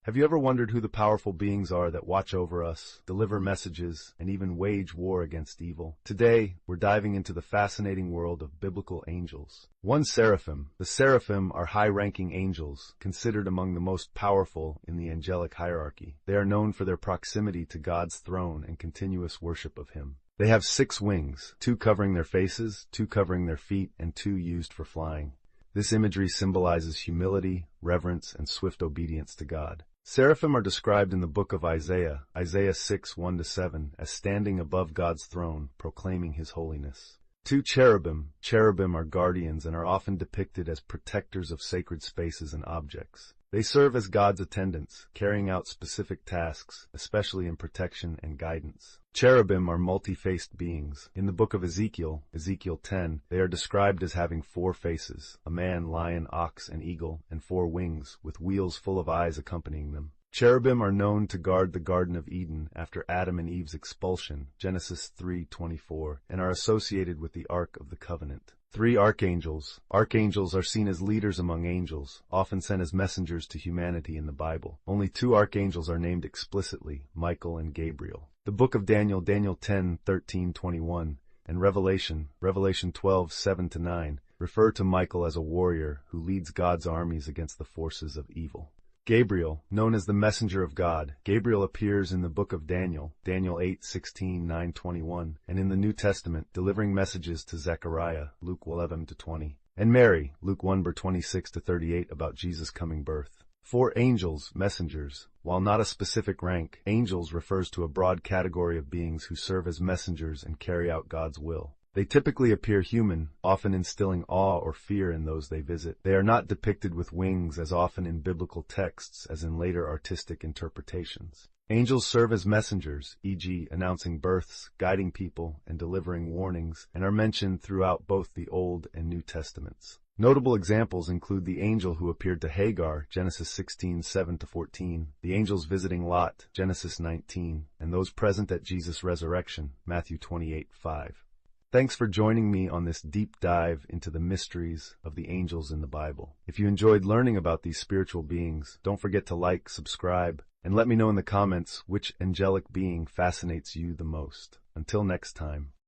Have you ever wondered who the powerful beings are that watch over us, deliver messages, and even wage war against evil? Today, we're diving into the fascinating world of biblical angels. One seraphim. The seraphim are high-ranking angels, considered among the most powerful in the angelic hierarchy. They are known for their proximity to God's throne and continuous worship of Him. They have 6 wings, 2 covering their faces, 2 covering their feet, and 2 used for flying. This imagery symbolizes humility, reverence, and swift obedience to God. Seraphim are described in the book of Isaiah, Isaiah 6:1-7, as standing above God's throne, proclaiming His holiness. 2 cherubim. Cherubim are guardians and are often depicted as protectors of sacred spaces and objects. They serve as God's attendants, carrying out specific tasks, especially in protection and guidance. Cherubim are multi-faced beings. In the book of Ezekiel, Ezekiel 10, they are described as having 4 faces, a man, lion, ox, and eagle, and 4 wings, with wheels full of eyes accompanying them. Cherubim are known to guard the Garden of Eden after Adam and Eve's expulsion, Genesis 3:24, and are associated with the Ark of the Covenant. 3 archangels. Archangels are seen as leaders among angels, often sent as messengers to humanity in the Bible. Only 2 archangels are named explicitly, Michael and Gabriel. The book of Daniel, Daniel 10:13-21, and Revelation 12:7-9, refer to Michael as a warrior who leads God's armies against the forces of evil. Gabriel, known as the messenger of God. Gabriel appears in the book of Daniel, Daniel 8:16-9-21, and in the New Testament, delivering messages to Zechariah, Luke 11-20, and Mary, Luke 1:26-38, about Jesus' coming birth. 4 angels, messengers. While not a specific rank, angels refers to a broad category of beings who serve as messengers and carry out God's will. They typically appear human, often instilling awe or fear in those they visit. They are not depicted with wings as often in biblical texts as in later artistic interpretations. Angels serve as messengers, e.g., announcing births, guiding people, and delivering warnings, and are mentioned throughout both the Old and New Testaments. Notable examples include the angel who appeared to Hagar, Genesis 16:7-14, the angels visiting Lot, Genesis 19, and those present at Jesus' resurrection, Matthew 28:5. Thanks for joining me on this deep dive into the mysteries of the angels in the Bible. If you enjoyed learning about these spiritual beings, don't forget to like, subscribe, and let me know in the comments which angelic being fascinates you the most. Until next time.